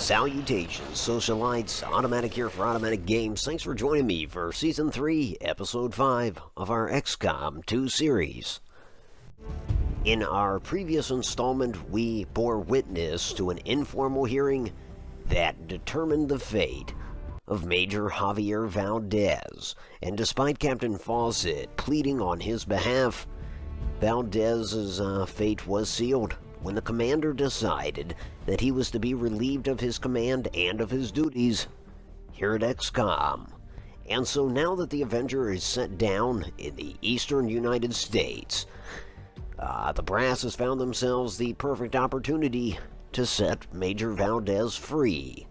Salutations, socialites, Automatic here for Automatic Games. Thanks for joining me for Season 3, Episode 5 of our XCOM 2 series. In our previous installment, we bore witness to an informal hearing that determined the fate of Major Javier Valdez, and despite Captain Fawcett pleading on his behalf, Valdez's fate was sealed when the commander decided that he was to be relieved of his command and of his duties here at XCOM. And so now that the Avenger is set down in the eastern United States, the brass has found themselves the perfect opportunity to set Major Valdez free.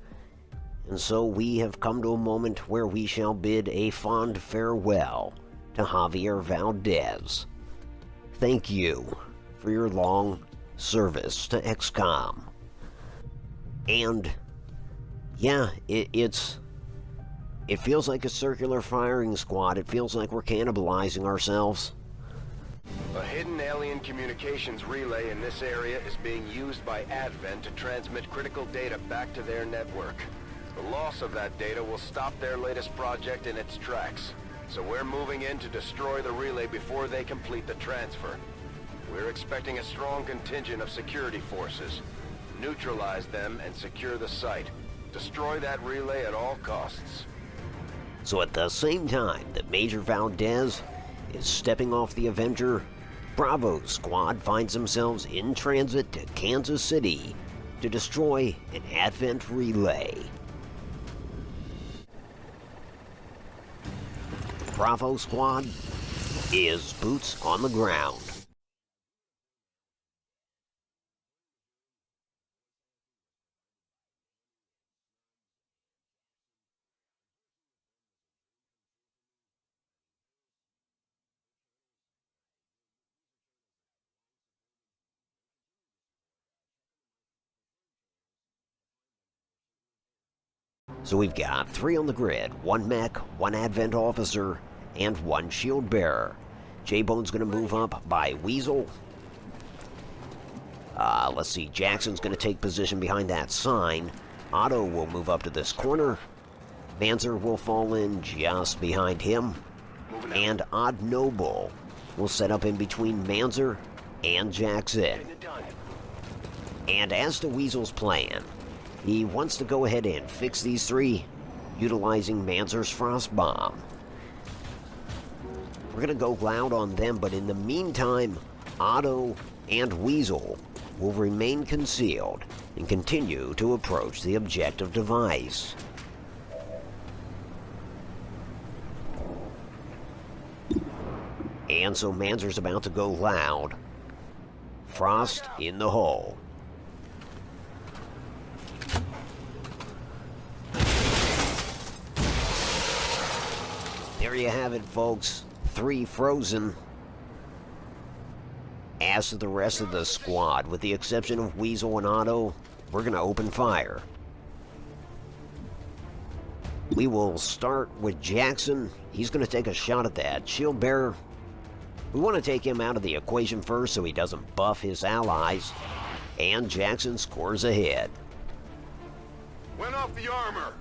And so we have come to a moment where we shall bid a fond farewell to Javier Valdez. Thank you for your long service to XCOM. And yeah, it feels like a circular firing squad. It feels like we're cannibalizing ourselves. A hidden alien communications relay in this area is being used by Advent to transmit critical data back to their network. The loss of that data will stop their latest project in its tracks, so we're moving in to destroy the relay before they complete the transfer. We're expecting a strong contingent of security forces. Neutralize them and secure the site. Destroy that relay at all costs. So at the same time that Major Valdez is stepping off the Avenger, Bravo Squad finds themselves in transit to Kansas City to destroy an Advent relay. Bravo Squad is boots on the ground. So we've got 3 on the grid, 1 mech, 1 Advent officer, and 1 shield bearer. Jbone's going to move up by Weasel. Let's see, Jackson's going to take position behind that sign. Otto will move up to this corner. Manzer will fall in just behind him. And DeNoble will set up in between Manzer and Jackson. And as to Weasel's plan, he wants to go ahead and fix these 3, utilizing Manzer's Frost Bomb. We're going to go loud on them, but in the meantime, Otto and Weasel will remain concealed and continue to approach the objective device. And so Manzer's about to go loud. Frost in the hole. There you have it, folks. 3 frozen. As to the rest of the squad, with the exception of Weasel and Otto, we're going to open fire. We will start with Jackson. He's going to take a shot at that shield bearer. We want to take him out of the equation first so he doesn't buff his allies. And Jackson scores ahead. Went off the armor!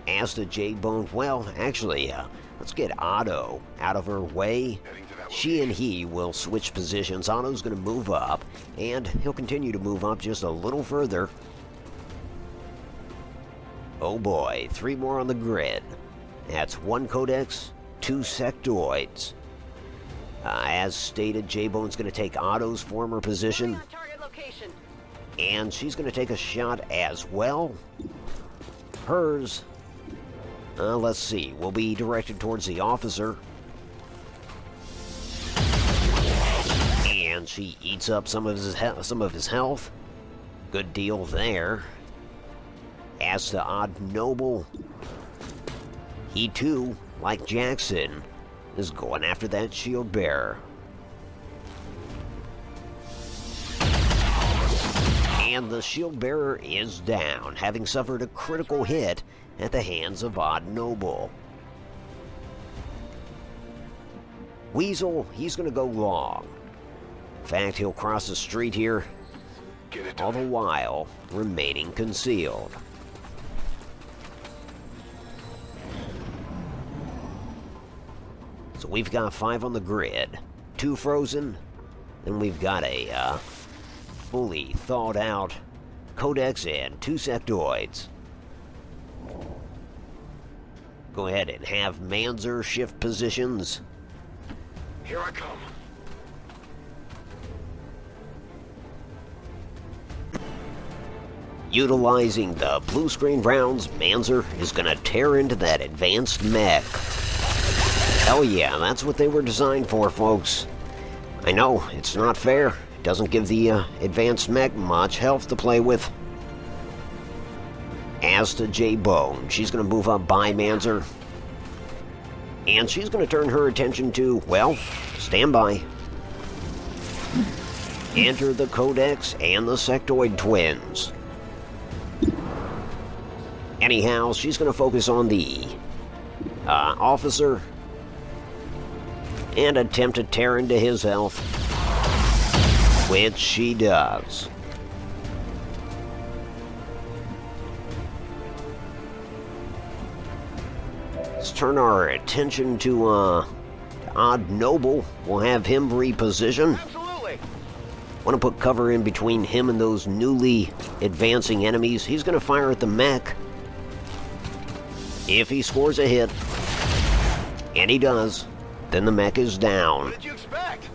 As to Jbone, well, actually, let's get Otto out of her way. She and he will switch positions. Otto's going to move up, and he'll continue to move up just a little further. Oh boy, 3 more on the grid. That's 1 Codex, 2 Sectoids. As stated, Jbone's going to take Otto's former position. And she's going to take a shot as well. Hers, let's see, will be directed towards the officer. And she eats up some of his health. Good deal there. As to DeNoble, he too, like Jackson, is going after that shield bearer. And the shield bearer is down, having suffered a critical hit at the hands of DeNoble. Weasel, he's going to go long. In fact, he'll cross the street here Get it all done. the while remaining concealed. So we've got 5 on the grid, 2 frozen, then we've got a fully thawed out codex and 2 sectoids. Go ahead and have Manzer shift positions. Here I come. Utilizing the blue screen rounds, Manzer is gonna tear into that advanced mech. Hell yeah, that's what they were designed for, folks. I know, it's not fair. It doesn't give the advanced mech much health to play with. As to Jbone, she's gonna move up by Manzer. And she's gonna turn her attention to, well, stand by. Enter the Codex and the Sectoid twins. Anyhow, she's going to focus on the officer and attempt to tear into his health, which she does. Let's turn our attention to DeNoble. We'll have him reposition. Absolutely. Want to put cover in between him and those newly advancing enemies. He's going to fire at the mech. If he scores a hit, and he does, then the mech is down. What did you expect?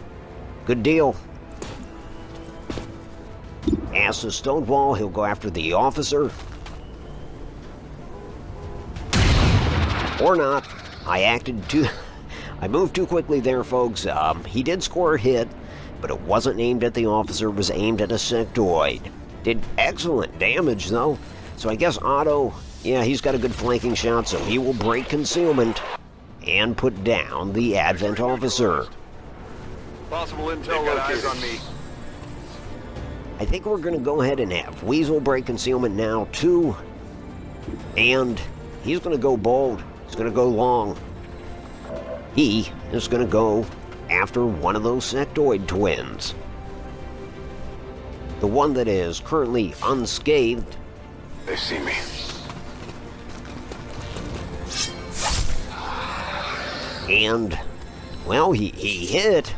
Good deal. As to Stonewall, he'll go after the officer. Or not. I moved too quickly there, folks. He did score a hit, but it wasn't aimed at the officer, it was aimed at a sectoid. Did excellent damage, though. So I guess Otto, yeah, he's got a good flanking shot, so he will break concealment and put down the Advent officer. Possible intel located. Eyes on me. I think we're going to go ahead and have Weasel break concealment now, too. And he's going to go bold. He's going to go long. He is going to go after one of those sectoid twins. The one that is currently unscathed. They see me. And, well, he hit.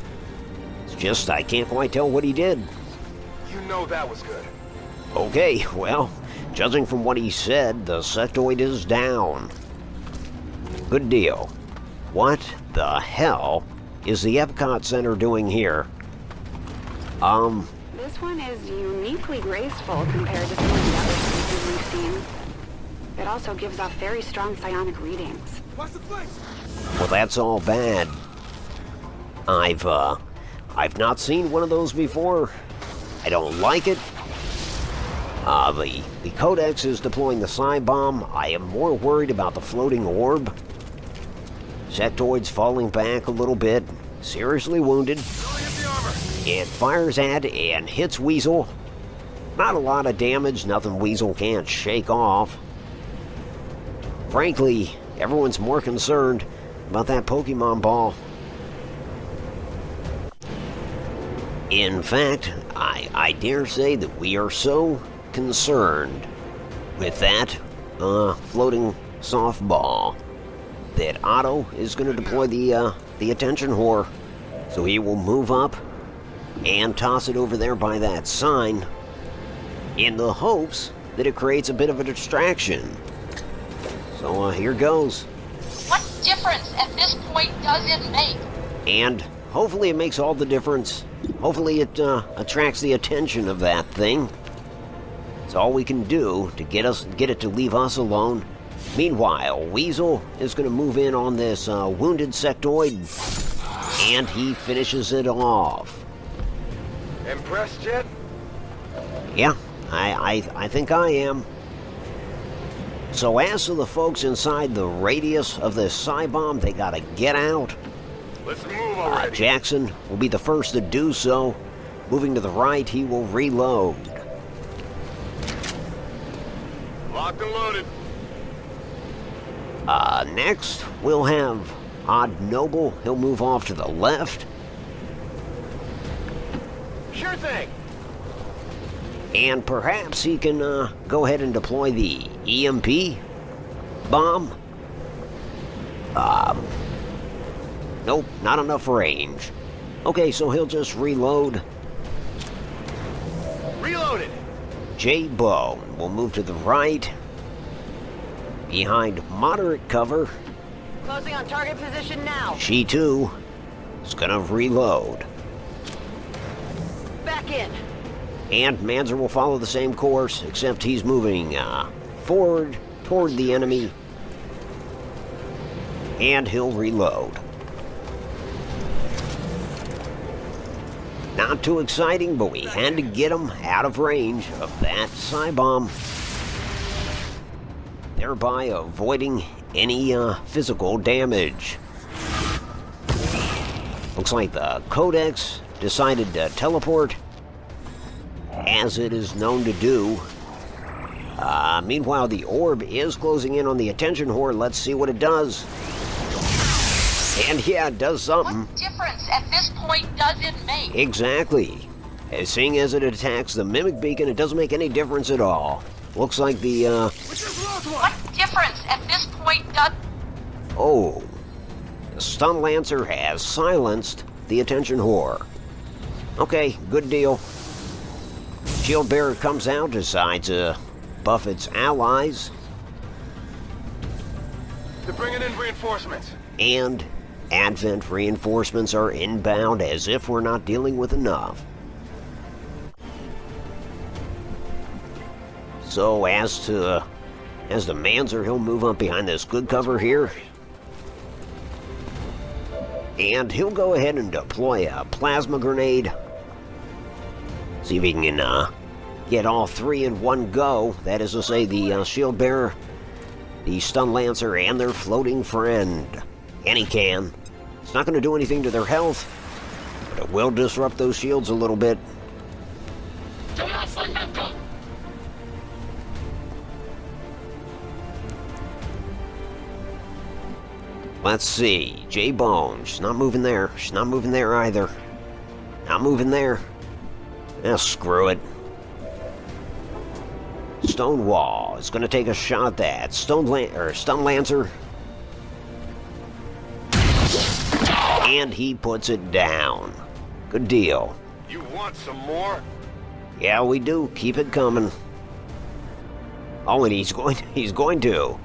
It's just I can't quite tell what he did. You know that was good. Okay, well, judging from what he said, the sectoid is down. Good deal. What the hell is the Epcot Center doing here? This one is uniquely graceful compared to some of the other species we've seen. It also gives off very strong psionic readings. Watch the flanks! Well, that's all bad. I've not seen one of those before. I don't like it. The Codex is deploying the Psi Bomb. I am more worried about the floating orb. Sectoid's falling back a little bit. Seriously wounded. It fires at and hits Weasel. Not a lot of damage, nothing Weasel can't shake off. Frankly, everyone's more concerned about that Pokemon ball. In fact, I dare say that we are so concerned with that floating softball that Otto is going to deploy the attention whore. So he will move up and toss it over there by that sign in the hopes that it creates a bit of a distraction. So here goes. What difference at this point does it make? And hopefully it makes all the difference. Hopefully it attracts the attention of that thing. It's all we can do to get it to leave us alone. Meanwhile, Weasel is going to move in on this wounded sectoid, and he finishes it off. Impressed yet? Yeah, I think I am. So as to the folks inside the radius of this Psi Bomb, they gotta get out. Let's move already. Jackson will be the first to do so. Moving to the right, he will reload. Locked and loaded. Next, we'll have DeNoble. He'll move off to the left. Sure thing. And perhaps he can go ahead and deploy the EMP bomb. Nope, not enough range. Okay, so he'll just reload. Reloaded! Jbone will move to the right, behind moderate cover. Closing on target position now. She too is gonna reload. Back in. And Manzer will follow the same course, except he's moving forward toward the enemy. And he'll reload. Not too exciting, but we had to get him out of range of that Psy-bomb, thereby avoiding any physical damage. Looks like the Codex decided to teleport, as it is known to do. Meanwhile, the orb is closing in on the attention whore. Let's see what it does. And yeah, it does something. What difference at this point does it make? Exactly. Seeing as it attacks the mimic beacon, it doesn't make any difference at all. Looks like the, What difference at this point does... Oh. The stun lancer has silenced the attention whore. Okay, good deal. Shield bearer comes out, decides to buff its allies. They're bringing in reinforcements. And Advent reinforcements are inbound, as if we're not dealing with enough. So as the Manzer, he'll move up behind this good cover here. And he'll go ahead and deploy a plasma grenade. See if he can get all three in one go. That is to say, the shield bearer, the stun lancer, and their floating friend. And he can. It's not going to do anything to their health, but it will disrupt those shields a little bit. Let's see. Jbone. She's not moving there. She's not moving there either. Not moving there. Screw it. Stonewall is going to take a shot at that. Stun Lancer. And he puts it down. Good deal. You want some more? Yeah, we do. Keep it coming. Oh, and he's going to.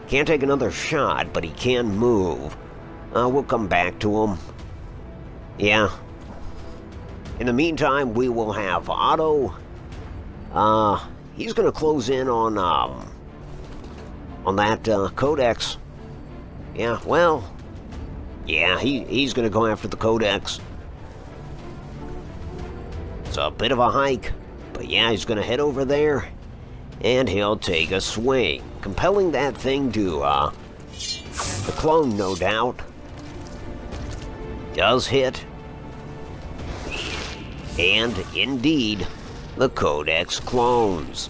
Can't take another shot, but he can move. We'll come back to him. Yeah. In the meantime, we will have Otto. He's going to close in on that Codex. Yeah, well, yeah, he's going to go after the Codex. It's a bit of a hike, but yeah, he's going to head over there, and he'll take a swing, compelling that thing to the clone, no doubt. Does hit. And indeed, the Codex clones.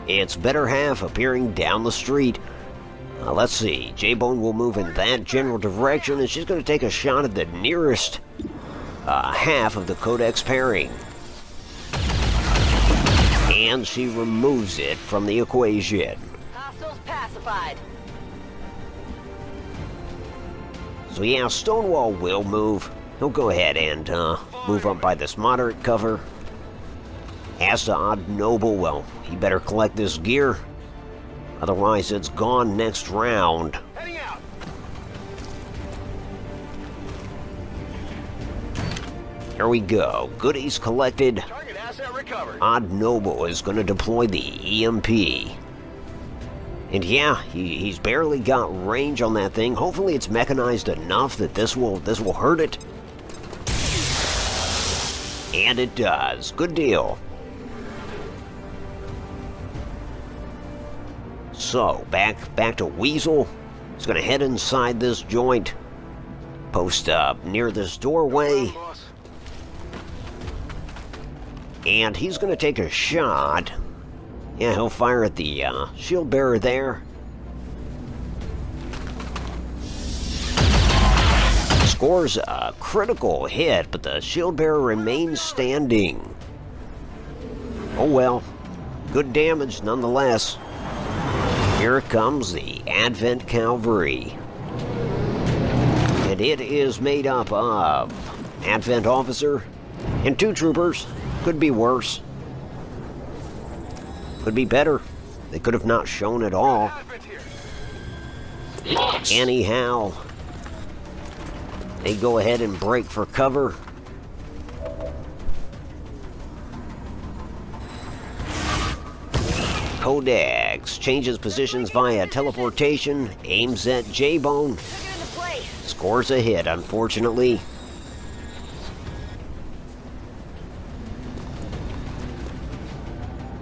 Its better half appearing down the street. Let's see, Jbone will move in that general direction, and she's going to take a shot at the nearest half of the Codex pairing. And she removes it from the equation. Hostiles pacified. So yeah, Stonewall will move. He'll go ahead and move up by this moderate cover. As to DeNoble, well, he better collect this gear. Otherwise, it's gone next round. Heading out. There we go. Goodies collected. Target asset recovered. DeNoble is going to deploy the EMP. And yeah, he's barely got range on that thing. Hopefully it's mechanized enough that this will hurt it. And it does. Good deal. So, back to Weasel. He's going to head inside this joint. Post up near this doorway. And he's going to take a shot. Yeah, he'll fire at the shield bearer there. Scores a critical hit, but the shield bearer remains standing. Oh well. Good damage nonetheless. Here comes the Advent Cavalry. And it is made up of Advent Officer and 2 troopers. Could be worse. Could be better. They could have not shown at all. Anyhow, they go ahead and break for cover. Codex changes positions via teleportation, aims at Jbone, scores a hit, unfortunately.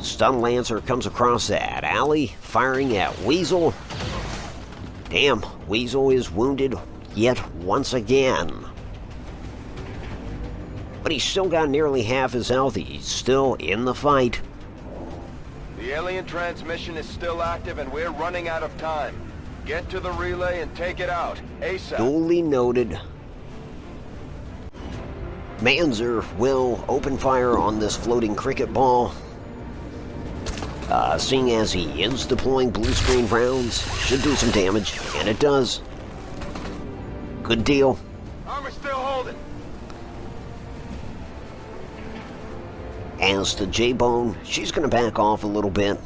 Stun Lancer comes across that alley, firing at Weasel. Damn, Weasel is wounded yet once again. But he's still got nearly half his health. He's still in the fight. The alien transmission is still active and we're running out of time. Get to the relay and take it out, ASAP. Duly noted. Manzer will open fire on this floating cricket ball. Seeing as he is deploying blue screen rounds, should do some damage, and it does. Good deal. Armor's still holding. As the Jbone, she's going to back off a little bit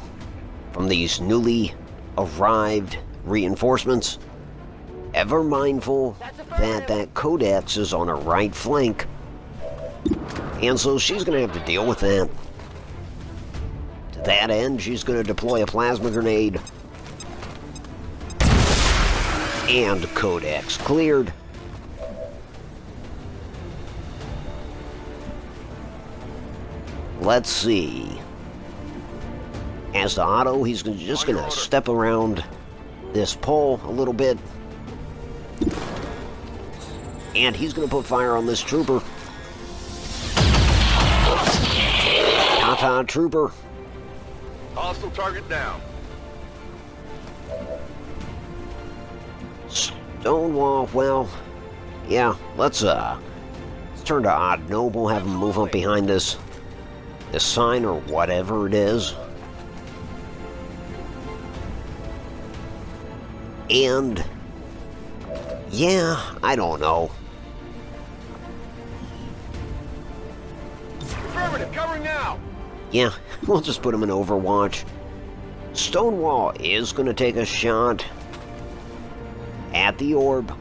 from these newly arrived reinforcements. Ever mindful that that Codex is on her right flank. And so she's going to have to deal with that. To that end, she's going to deploy a plasma grenade. And Codex cleared. Let's see. As to Otto, he's just going to step around this pole a little bit. And he's going to put fire on this trooper. Ta-ta, trooper. Hostile target down. Stonewall, well, yeah, let's turn to DeNoble, have him move up behind this sign or whatever it is. And yeah, I don't know. Affirmative, covering now. Yeah, we'll just put him in Overwatch. Stonewall is going to take a shot at the orb.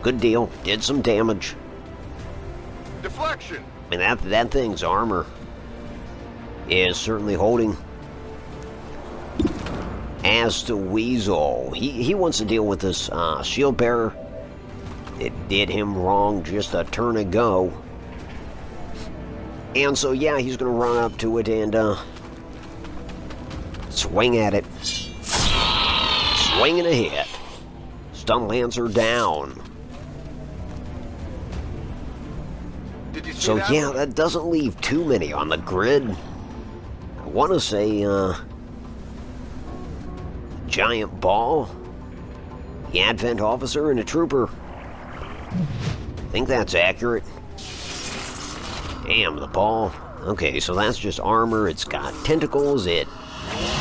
Good deal. Did some damage. Deflection. I mean, that thing's armor is certainly holding. As to Weasel, he wants to deal with this shield bearer. It did him wrong just a turn ago. And so, yeah, he's going to run up to it and swing at it. Swing and a hit. Stun Lancer down. Did you see So, that? yeah, that doesn't leave too many on the grid. I want to say, giant ball, the Advent Officer, and a trooper. I think that's accurate. Damn, the ball. Okay, so that's just armor. It's got tentacles. It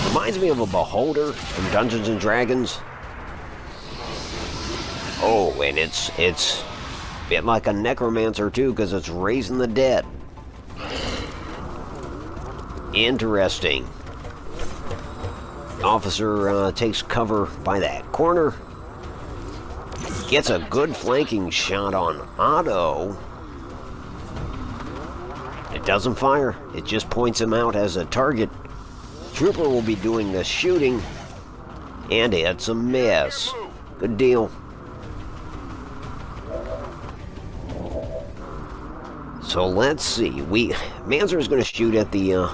reminds me of a beholder from Dungeons and Dragons. Oh, and it's a bit like a necromancer too, because it's raising the dead. Interesting. Officer takes cover by that corner. Gets a good flanking shot on Otto. It doesn't fire. It just points him out as a target. Trooper will be doing the shooting. And it's a miss. Good deal. So let's see. Manzer is going to shoot at the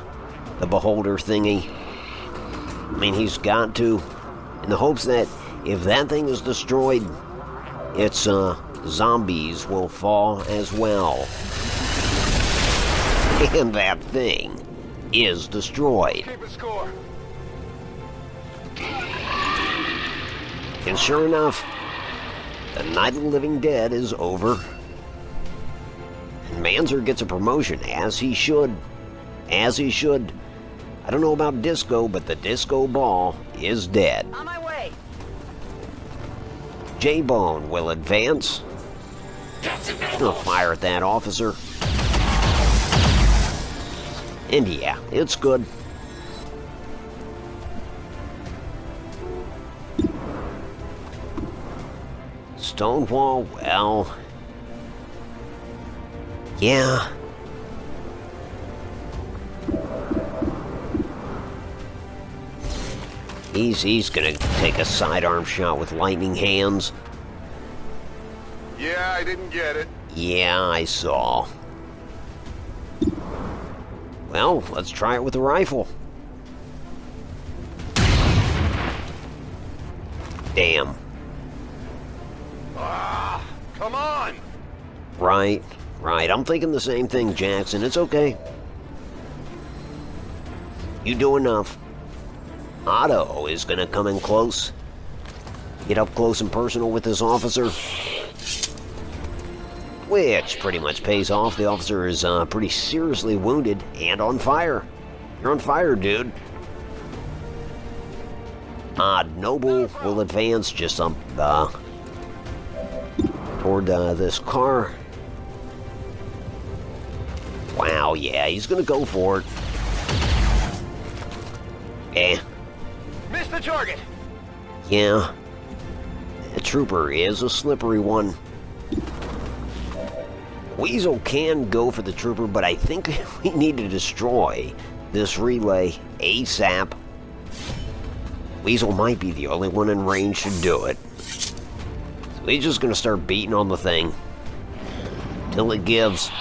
beholder thingy. I mean, he's got to, in the hopes that if that thing is destroyed, its zombies will fall as well. And that thing is destroyed. Keep it score. And sure enough, the Night of the Living Dead is over. And Manzer gets a promotion, as he should. As he should. I don't know about disco, but the disco ball is dead. On my way. Jbone will advance. Gonna fire at that officer. And yeah, it's good. Stonewall, well... yeah. He's gonna take a sidearm shot with lightning hands. Yeah, I didn't get it. Yeah, I saw. Well, let's try it with a rifle. Damn. Ah, come on! Right. I'm thinking the same thing, Jackson. It's okay. You do enough. Otto is gonna come in close. Get up close and personal with this officer. Which pretty much pays off. The officer is pretty seriously wounded and on fire. You're on fire, dude. DeNoble will advance just up toward this car. Wow, yeah, he's gonna go for it. Missed the target! Yeah. That trooper is a slippery one. Weasel can go for the trooper, but I think we need to destroy this relay ASAP. Weasel might be the only one in range to do it. So he's just gonna start beating on the thing till it gives.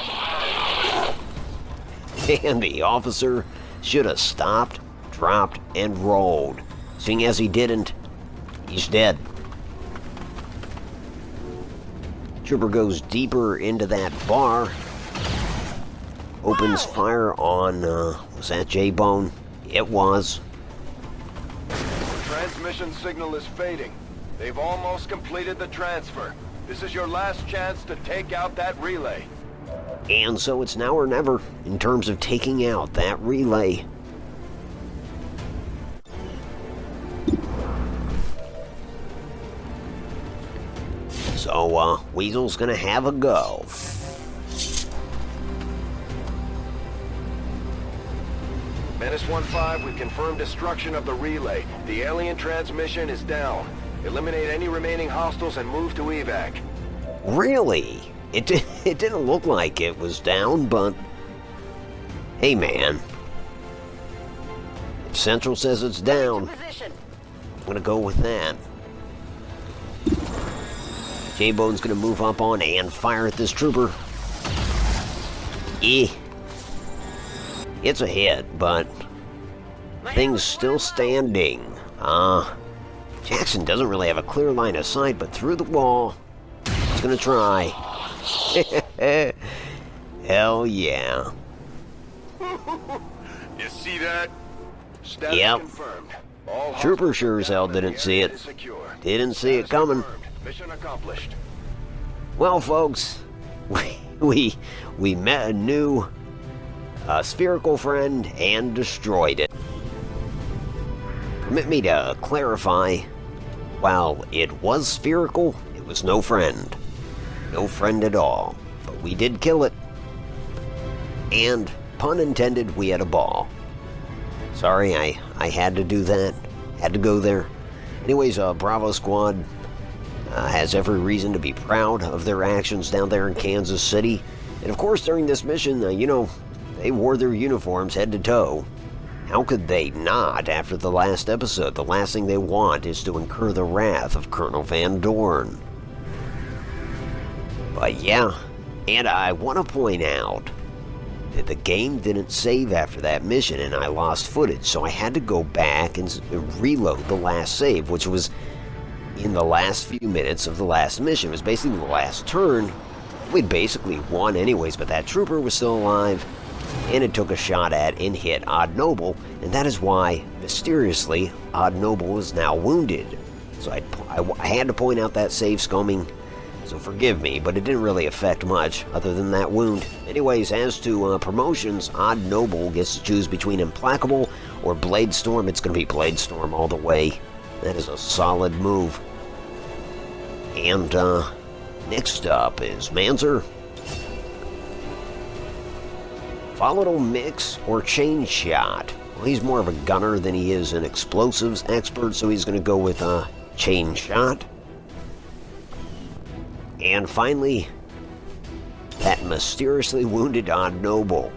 And the officer should have stopped, dropped, and rolled. Seeing as he didn't, he's dead. Trooper goes deeper into that bar. Opens fire on, was that Jbone? It was. The transmission signal is fading. They've almost completed the transfer. This is your last chance to take out that relay. And so it's now or never in terms of taking out that relay. So, Weasel's gonna have a go. Menace 1-5, we've confirmed destruction of the relay. The alien transmission is down. Eliminate any remaining hostiles and move to evac. Really? It didn't look like it was down, but... hey, man. If Central says it's down, I'm gonna go with that. Jbone's gonna move up on and fire at this trooper. It's a hit, but things still standing. Jackson doesn't really have a clear line of sight, but through the wall, he's gonna try. Hell yeah. You see that? Status Yep. confirmed. All Trooper hostiles sure as hell down and the didn't see area it. is secure. Didn't see it Status coming. confirmed. Mission accomplished. Well, folks, we met a new spherical friend and destroyed it. Permit me to clarify, while it was spherical, it was no friend. No friend at all. But we did kill it. And, pun intended, we had a ball. Sorry, I had to do that. Had to go there. Anyways, Bravo Squad has every reason to be proud of their actions down there in Kansas City. And of course, during this mission, you know, they wore their uniforms head to toe. How could they not after the last episode? The last thing they want is to incur the wrath of Colonel Van Dorn. But yeah, and I want to point out that the game didn't save after that mission and I lost footage, so I had to go back and reload the last save, which was in the last few minutes of the last mission. It was basically the last turn. We'd basically won anyways, but that trooper was still alive, and it took a shot at and hit DeNoble, and that is why, mysteriously, DeNoble is now wounded. So I had to point out that save scumming, So forgive me, but it didn't really affect much other than that wound. Anyways, as to promotions, DeNoble gets to choose between Implacable or Bladestorm. It's going to be Bladestorm all the way. That is a solid move. And next up is Manzer. Volatile Mix or Chain Shot. Well, he's more of a gunner than he is an explosives expert, so he's going to go with Chain Shot. And finally, that mysteriously wounded DeNoble.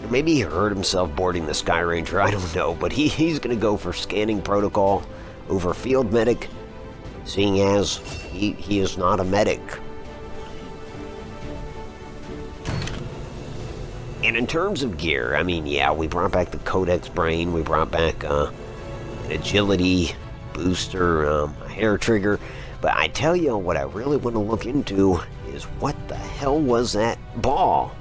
Maybe he hurt himself boarding the Sky Ranger, I don't know, but he's going to go for Scanning Protocol over Field Medic, seeing as he is not a medic. And in terms of gear, I mean, yeah, we brought back the Codex Brain, we brought back an Agility Booster, a Hair Trigger, but I tell you what I really want to look into is what the hell was that ball?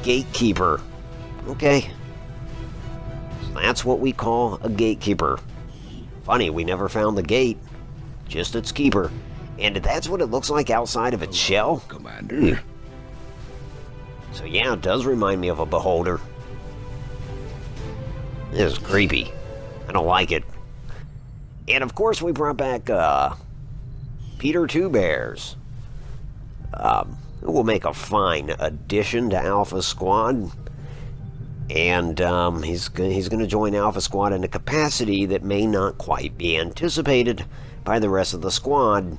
Gatekeeper. Okay. So that's what we call a gatekeeper. Funny, we never found the gate, just its keeper. And that's what it looks like outside of its shell? Commander. So yeah, it does remind me of a beholder. This is creepy. I don't like it. And of course we brought back Peter Two Bears. Who will make a fine addition to Alpha Squad. And he's going to join Alpha Squad in a capacity that may not quite be anticipated by the rest of the squad.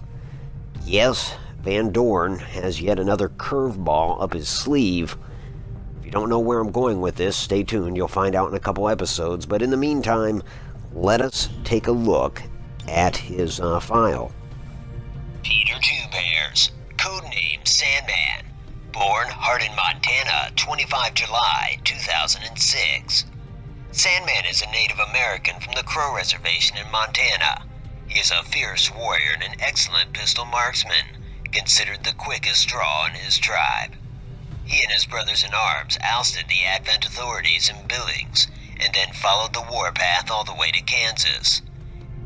Yes, Van Dorn has yet another curveball up his sleeve. If you don't know where I'm going with this, stay tuned. You'll find out in a couple episodes. But in the meantime, let us take a look at his file. Peter Two Bears, codename Sandman, born Hardin, Montana, 25 July 2006. Sandman is a Native American from the Crow Reservation in Montana. He is a fierce warrior and an excellent pistol marksman, considered the quickest draw in his tribe. He and his brothers-in-arms ousted the Advent authorities in Billings, and then followed the warpath all the way to Kansas.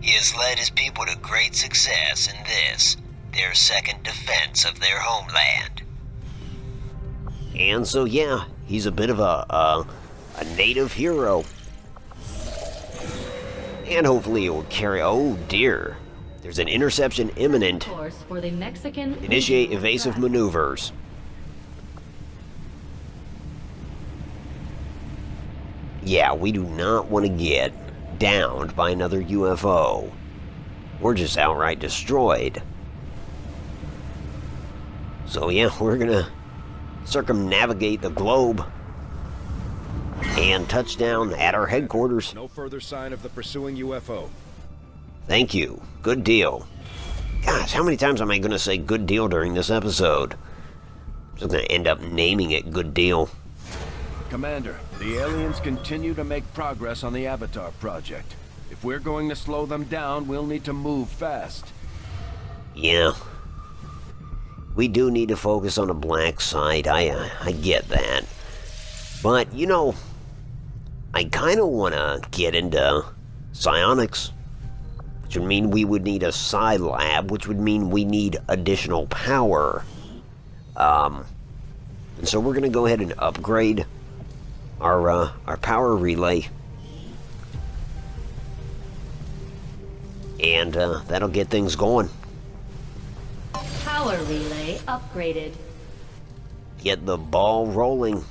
He has led his people to great success in this, their second defense of their homeland. And so yeah, he's a bit of a native hero. And hopefully it will carry... Oh dear. There's an interception imminent. Course for the Mexican Initiate evasive maneuvers. Yeah, we do not want to get downed by another UFO. Or just outright destroyed. So yeah, we're gonna circumnavigate the globe and touch down at our headquarters. No further sign of the pursuing UFO. Thank you. Good deal. Gosh, how many times am I gonna say good deal during this episode? I'm just gonna end up naming it Good Deal. Commander, the aliens continue to make progress on the Avatar project. If we're going to slow them down, we'll need to move fast. Yeah. We do need to focus on the black site. I get that. But, you know, I kind of want to get into psionics, which would mean we would need a psi lab, which would mean we need additional power. And so we're going to go ahead and upgrade our power relay. And that'll get things going. Power relay upgraded. Get the ball rolling.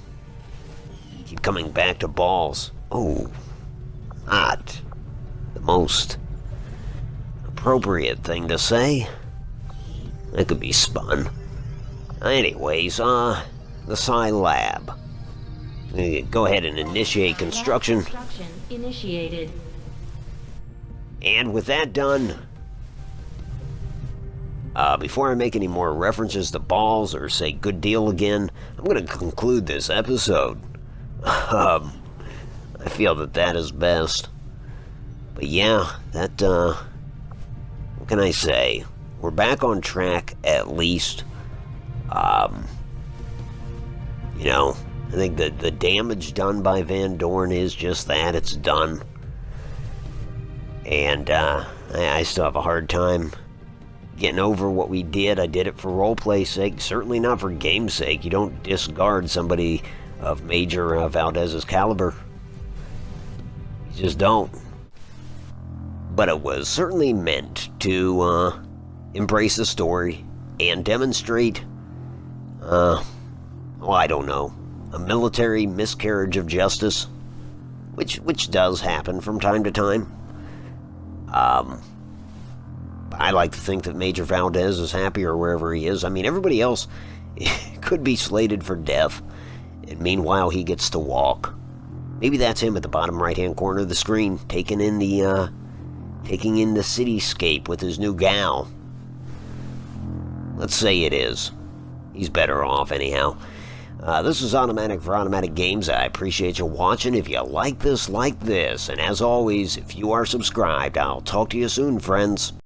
Keep coming back to balls. Oh, not the most appropriate thing to say. That could be spun. Anyways, the Psi Lab. Go ahead and initiate construction. Construction initiated. And with that done, before I make any more references to balls or say good deal again, I'm going to conclude this episode. I feel that is best. But yeah, that, what can I say? We're back on track, at least. You know, I think that the damage done by Van Dorn is just that, it's done. And, I still have a hard time getting over what we did. I did it for roleplay's sake, certainly not for game's sake. You don't discard somebody of Major Valdez's caliber. You just don't. But it was certainly meant to embrace the story and demonstrate, I don't know, a military miscarriage of justice, which does happen from time to time. I like to think that Major Valdez is happier wherever he is. I mean, everybody else could be slated for death, and meanwhile he gets to walk. Maybe that's him at the bottom right-hand corner of the screen, taking in the cityscape with his new gal. Let's say it is. He's better off anyhow. This is Automatic for Automatic Games. I appreciate you watching. If you like this, and as always, if you are subscribed, I'll talk to you soon, friends.